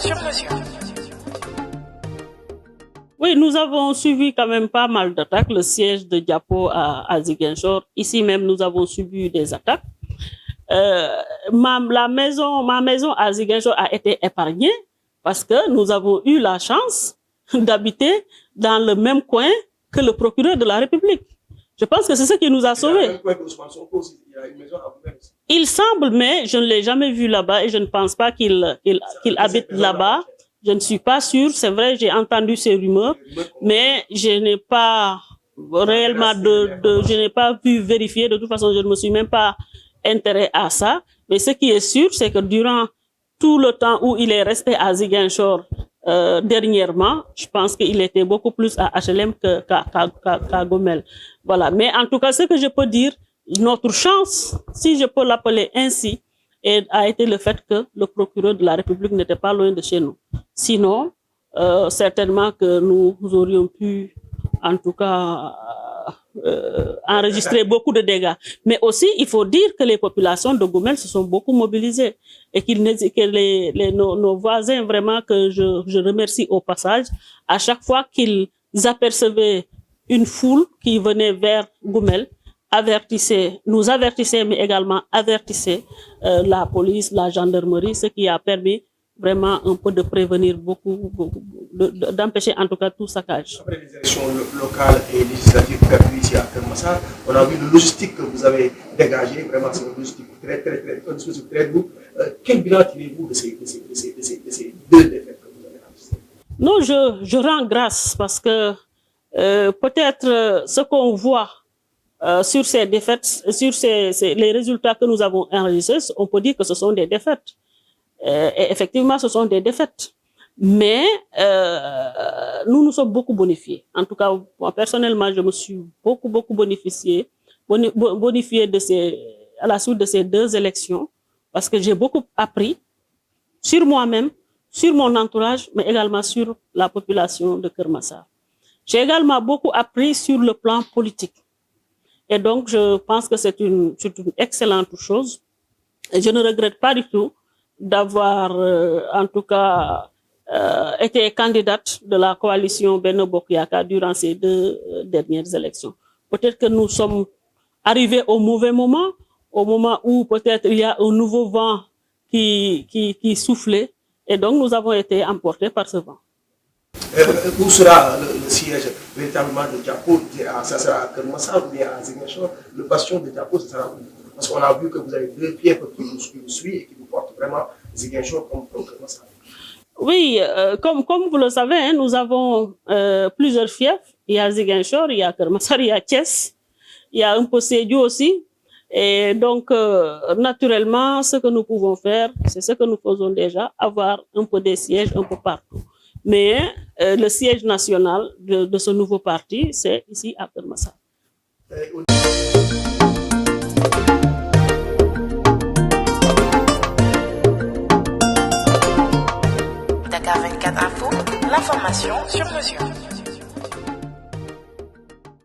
sur mesure. Oui, nous avons suivi quand même pas mal d'attaques. Le siège de Diapo à Ziguinchor, ici même, nous avons subi des attaques. Ma maison à Ziguinchor a été épargnée parce que nous avons eu la chance d'habiter dans le même coin que le procureur de la République. Je pense que c'est ce qui nous a sauvés. Il semble, mais je ne l'ai jamais vu là-bas et je ne pense pas qu'il habite là-bas. Je ne suis pas sûre, c'est vrai, j'ai entendu ces rumeurs, mais je n'ai pas réellement je n'ai pas pu vérifier. De toute façon, je ne me suis même pas intéressé à ça. Mais ce qui est sûr, c'est que durant tout le temps où il est resté à Ziguinchor, dernièrement, je pense qu'il était beaucoup plus à HLM qu'à Gomel. Voilà. Mais en tout cas, ce que je peux dire, notre chance, si je peux l'appeler ainsi, a été le fait que le procureur de la République n'était pas loin de chez nous. Sinon, certainement que nous aurions pu, en tout cas, enregistrer beaucoup de dégâts. Mais aussi, il faut dire que les populations de Gomel se sont beaucoup mobilisées et que nos voisins, vraiment, que je remercie au passage, à chaque fois qu'ils apercevaient une foule qui venait vers Gomel, nous avertissaient, mais également avertissaient la police, la gendarmerie, ce qui a permis vraiment un peu de prévenir d'empêcher en tout cas tout saccage. Après les élections locales et législatives perdues ici à Kermassar, on a vu le logistique que vous avez dégagé, vraiment c'est une logistique très lourde. Quel bilan tirez-vous de ces deux défaites que vous avez enregistrées? Non, je rends grâce parce que peut-être ce qu'on voit sur ces défaites, sur les résultats que nous avons enregistrés, on peut dire que ce sont des défaites. Et effectivement, ce sont des défaites. Mais nous nous sommes beaucoup bonifiés. En tout cas, moi, personnellement, je me suis beaucoup bonifié à la suite de ces deux élections parce que j'ai beaucoup appris sur moi-même, sur mon entourage, mais également sur la population de Kermassar. J'ai également beaucoup appris sur le plan politique. Et donc, je pense que c'est une excellente chose. Et je ne regrette pas du tout d'avoir, en tout cas, été candidate de la coalition Benno Bokk Yakaar durant ces deux dernières élections. Peut-être que nous sommes arrivés au mauvais moment, au moment où peut-être il y a un nouveau vent qui soufflait, et donc nous avons été emportés par ce vent. Où sera le siège véritablement de Diapo? Ça sera à Kermassar ou bien à Ziguinchor? Le bastion de Diapo, ce sera où? Parce qu'on a vu que vous avez deux fiefs qui vous suivent et qui vous portent vraiment Ziguinchor comme Kermassar. Oui, comme vous le savez, hein, nous avons plusieurs fiefs. Il y a Ziguinchor, il y a Kermassar, il y a Thiès, il y a un peu Sédhiou aussi. Et donc, naturellement, ce que nous pouvons faire, c'est ce que nous faisons déjà, avoir un peu des sièges un peu partout. Mais le siège national de ce nouveau parti, c'est ici à Kermassar. Dakar 24 Info, l'information sur mesure.